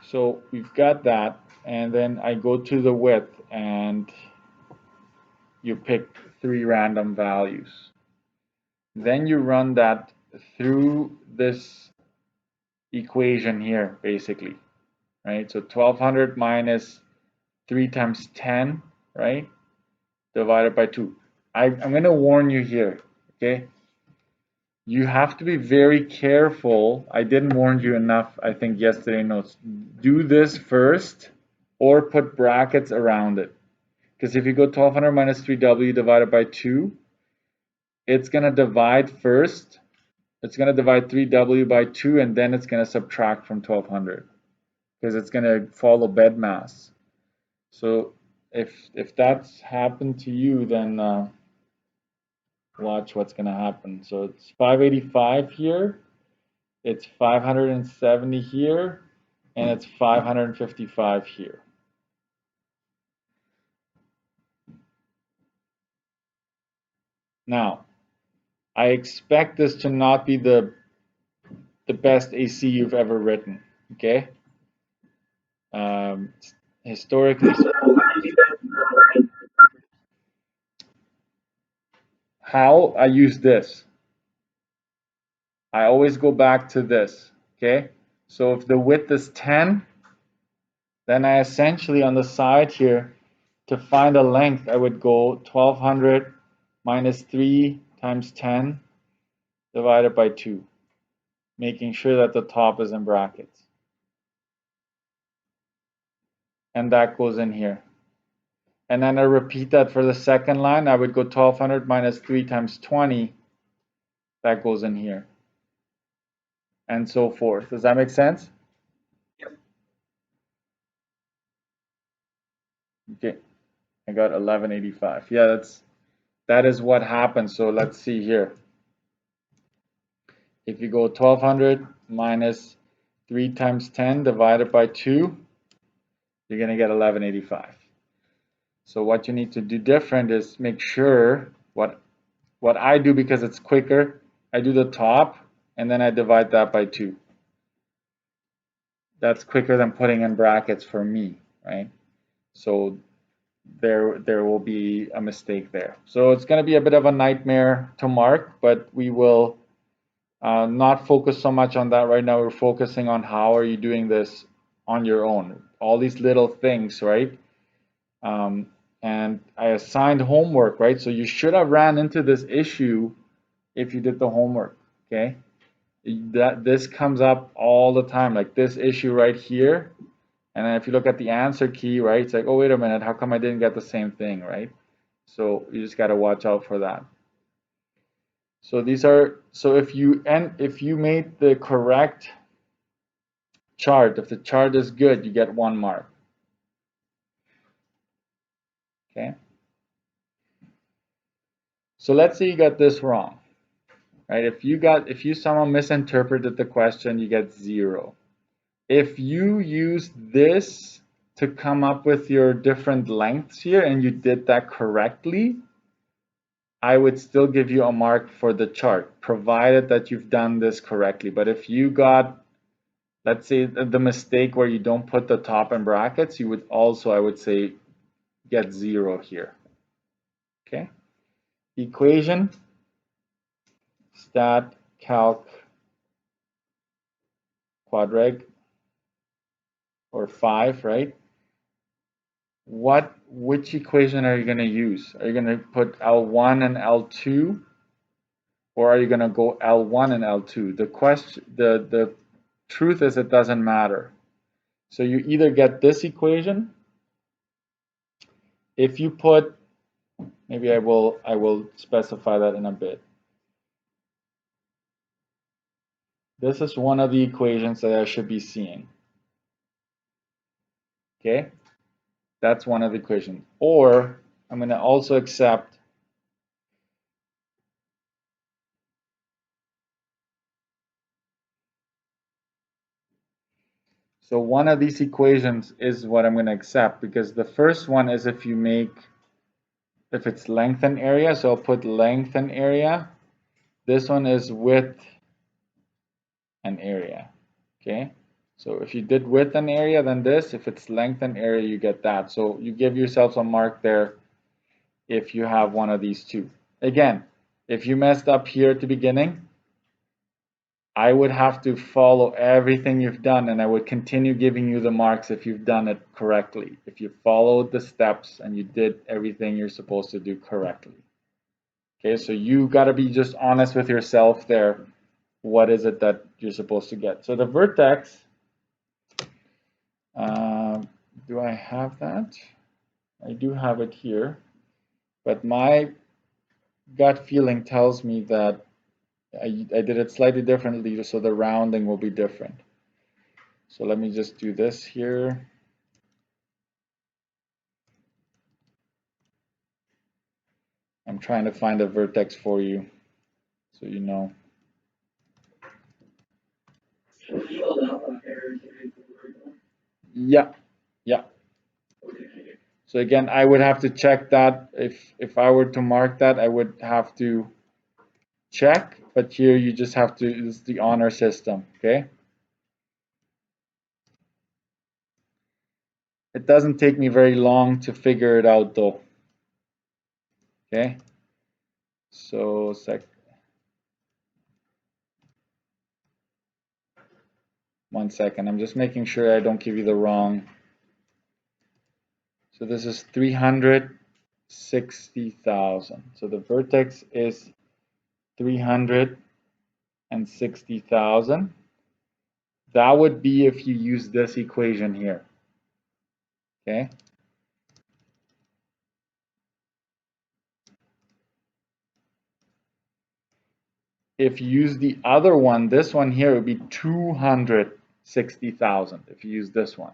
So we've got that, and then I go to the width, and you pick 3 random values. Then you run that through this equation here, basically, right? So 1200 minus 3 times 10, right, divided by 2. I'm going to warn you here, okay? You have to be very careful. I didn't warn you enough, I think, yesterday notes. Do this first or put brackets around it. Because if you go 1200 minus 3w divided by 2, it's going to divide first. It's going to divide 3w by 2, and then it's going to subtract from 1200 because it's going to follow bed mass. So if that's happened to you, then watch what's going to happen. So it's 585 here, it's 570 here, and it's 555 here. Now, I expect this to not be the best AC you've ever written, okay? Historically, how I use this. I always go back to this, okay? So if the width is 10, then I essentially on the side here, to find a length, I would go 1200 minus 3 times 10 divided by 2, making sure that the top is in brackets. And that goes in here. And then I repeat that for the second line. I would go 1200 minus 3 times 20. That goes in here. And so forth. Does that make sense? Yep. Okay. I got 1185. Yeah, that is what happens. So let's see here. If you go 1200 minus 3 times 10 divided by 2, you're going to get 1185. So what you need to do different is make sure what I do, because it's quicker, I do the top and then I divide that by 2. That's quicker than putting in brackets for me, right? So there will be a mistake there. So it's going to be a bit of a nightmare to mark, but we will not focus so much on that right now. We're focusing on how are you doing this on your own. All these little things, right? And I assigned homework, right? So you should have ran into this issue if you did the homework, okay? This comes up all the time, like this issue right here. And then if you look at the answer key, right, it's like, oh, wait a minute, how come I didn't get the same thing, right? So you just got to watch out for that. So these are, so if you made the correct chart, if the chart is good, you get 1 mark. Okay. So let's say you got this wrong, right? If you somehow misinterpreted the question, you get 0. If you use this to come up with your different lengths here and you did that correctly, I would still give you a mark for the chart, provided that you've done this correctly. But if you got, let's say, the mistake where you don't put the top in brackets, you would also, I would say, get 0 here. Okay? Equation, stat, calc, quadreg, or 5, right? Which equation are you going to use? Are you going to put L1 and L2, or are you going to go L1 and L2? The truth is it doesn't matter. So you either get this equation. If you put, maybe I will specify that in a bit. This is one of the equations that I should be seeing. Okay, that's one of the equations. Or I'm going to also accept so one of these equations is what I'm going to accept, because the first one is if it's length and area, so I'll put length and area. This one is width and area, okay? So if you did width and area, then this. If it's length and area, you get that. So you give yourself a mark there if you have one of these two. Again, if you messed up here at the beginning, I would have to follow everything you've done, and I would continue giving you the marks if you've done it correctly. If you followed the steps and you did everything you're supposed to do correctly. Okay, so you got to be just honest with yourself there. What is it that you're supposed to get? So the vertex, do I have that? I do have it here, but my gut feeling tells me that I did it slightly differently, so the rounding will be different. So let me just do this here. I'm trying to find a vertex for you, so you know. Yeah, yeah. So again, I would have to check that. If I were to mark that, I would have to check, but here you just have to, it's the honor system, okay? It doesn't take me very long to figure it out though, okay? So one second, I'm just making sure I don't give you the wrong. So this is 360,000. So the vertex is 360,000. That would be if you use this equation here, okay? If you use the other one, this one here would be 260,000 if you use this one,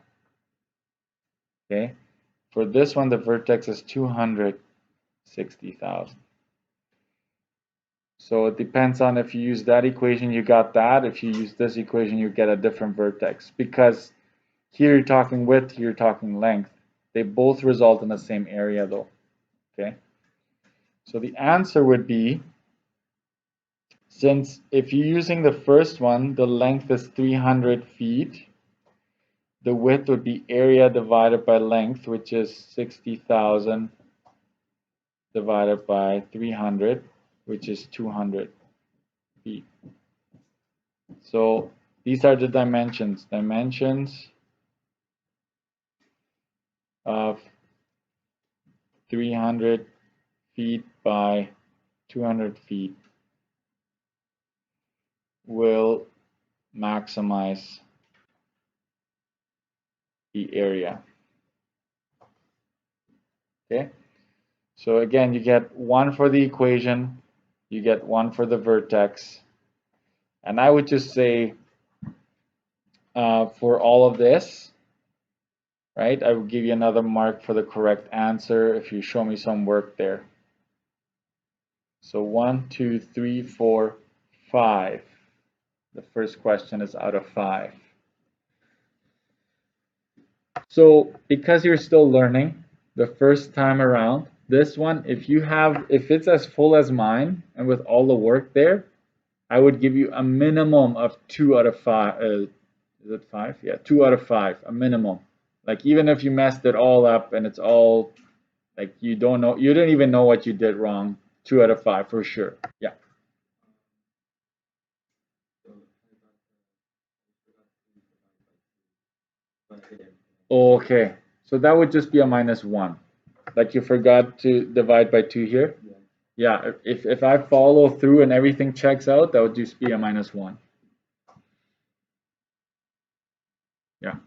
okay? For this one, the vertex is 260,000. So it depends on if you use that equation, you got that. If you use this equation, you get a different vertex. Because here you're talking width, here you're talking length. They both result in the same area though, okay? So the answer would be, since if you're using the first one, the length is 300 feet, the width would be area divided by length, which is 60,000 divided by 300, which is 200 feet. So these are the dimensions. Dimensions of 300 feet by 200 feet will maximize the area. Okay, so again, you get one for the equation, you get one for the vertex, and I would just say for all of this, right, I will give you another mark for the correct answer if you show me some work there. So 1, 2, 3, 4, 5. The first question is out of 5. So because you're still learning the first time around, this one, if it's as full as mine and with all the work there, I would give you a minimum of 2 out of 5. Is it 5? Yeah, 2 out of 5, a minimum. Like even if you messed it all up and it's all like you don't even know what you did wrong, 2 out of 5 for sure. Yeah. Okay, so that would just be a -1. Like you forgot to divide by 2 here. Yeah, if I follow through and everything checks out, that would just be a -1. Yeah.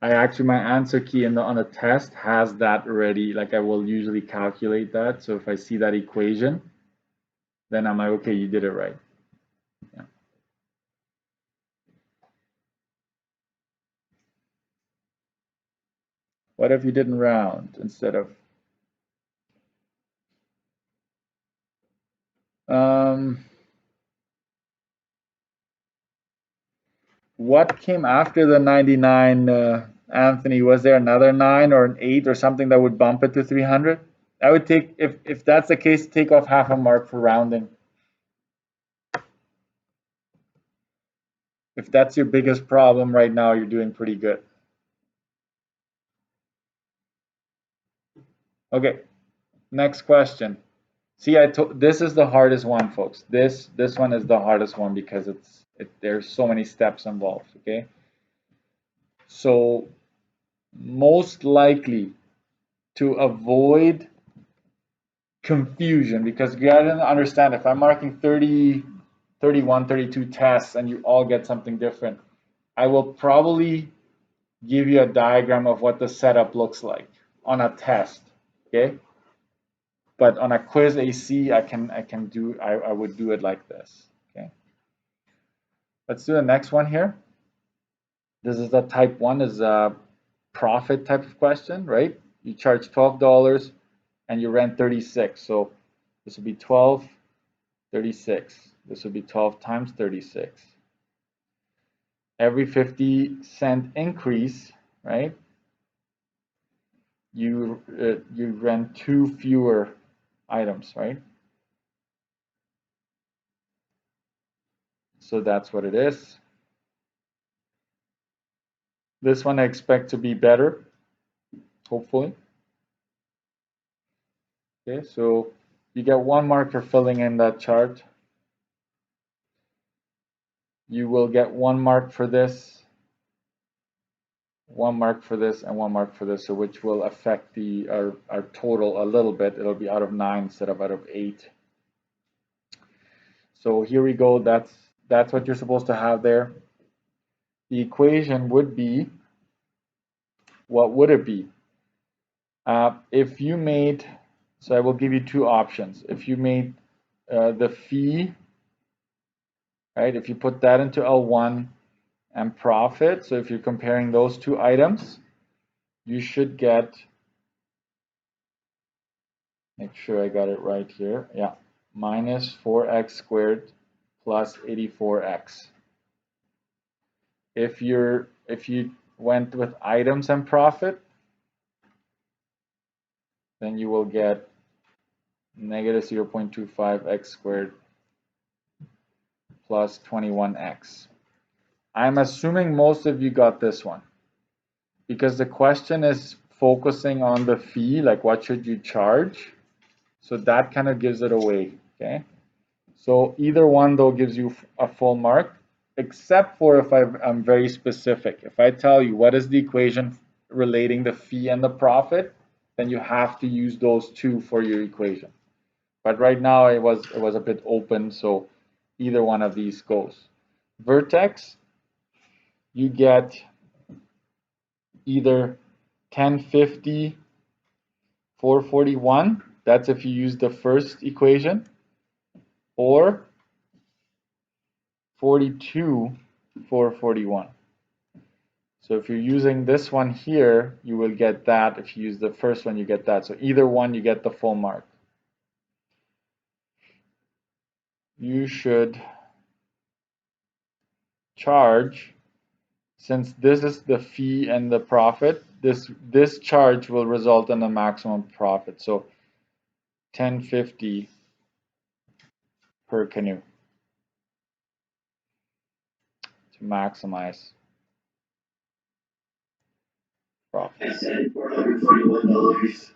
My answer key on the test has that already. Like I will usually calculate that. So if I see that equation, then I'm like, okay, you did it right. Yeah. What if you didn't round instead of what came after the 99, Anthony? Was there another 9 or an 8 or something that would bump it to 300? I would take, if that's the case, take off half a mark for rounding. If that's your biggest problem right now, you're doing pretty good. Okay, next question. See, this is the hardest one, folks. This one is the hardest one because there's so many steps involved, okay? So most likely to avoid confusion, because you gotta understand, if I'm marking 30, 31, 32 tests and you all get something different, I will probably give you a diagram of what the setup looks like on a test, okay? But on a quiz AC, I would do it like this, okay? Let's do the next one here. This is a type 1, is a profit type of question, right? You charge $12 and you rent 36. So this would be 12, 36. This would be 12 times 36. Every 50-cent increase, right? You rent 2 fewer items, right? So that's what it is. This one I expect to be better, hopefully. Okay, so you get 1 mark for filling in that chart. You will get 1 mark for this, 1 mark for this, and 1 mark for this, so which will affect our total a little bit. It'll be out of 9 instead of out of 8. So here we go. That's what you're supposed to have there. The equation would be, what would it be? If you made, so I will give you 2 options. If you made the fee, right, if you put that into L1 and profit, so if you're comparing those 2 items, you should get, make sure I got it right here, yeah, minus 4x squared plus 84x. If you went with items and profit, then you will get negative 0.25x squared plus 21x. I'm assuming most of you got this one because the question is focusing on the fee, like what should you charge? So that kind of gives it away, okay? So either one though gives you a full mark, except for if I'm very specific. If I tell you what is the equation relating the fee and the profit, then you have to use those 2 for your equation. But right now it was a bit open, so either one of these goes. Vertex, you get either 1050, 441, that's if you use the first equation, or 42, 441. So if you're using this one here, you will get that. If you use the first one, you get that. So either one, you get the full mark. You should charge, since this is the fee and the profit, this charge will result in a maximum profit. So 1050 per canoe to maximize profit. $441.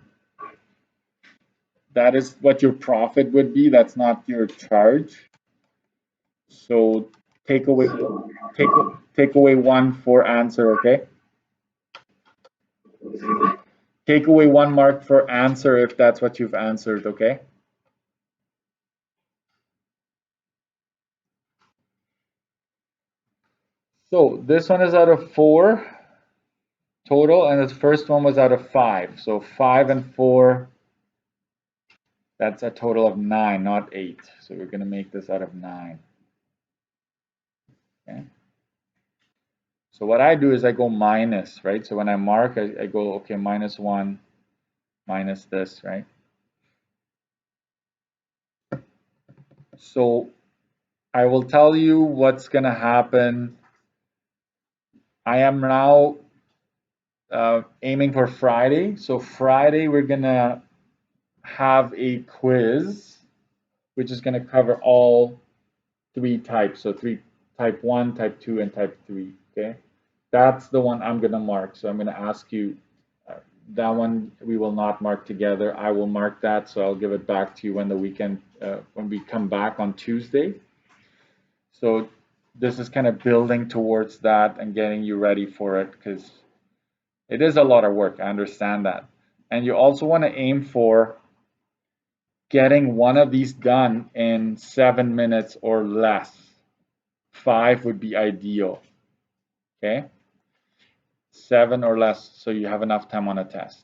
That is what your profit would be. That's not your charge. So take away 1 for answer, okay? Take away 1 mark for answer if that's what you've answered, okay? So this one is out of 4 total, and the first one was out of 5. So 5 and 4, that's a total of 9, not 8. So we're going to make this out of 9. Okay. So what I do is I go minus, right? So when I mark, I go, okay, minus 1, minus this, right? So I will tell you what's going to happen. I am now aiming for Friday. So Friday, we're going to have a quiz, which is going to cover all 3 types. So type 1, type 2, and type 3, okay? That's the one I'm going to mark. So I'm going to ask you, that one we will not mark together. I will mark that, so I'll give it back to you when the weekend, when we come back on Tuesday. So this is kind of building towards that and getting you ready for it, because it is a lot of work. I understand that. And you also want to aim for getting one of these done in 7 minutes or less. 5 would be ideal. Okay? 7 or less, so you have enough time on a test.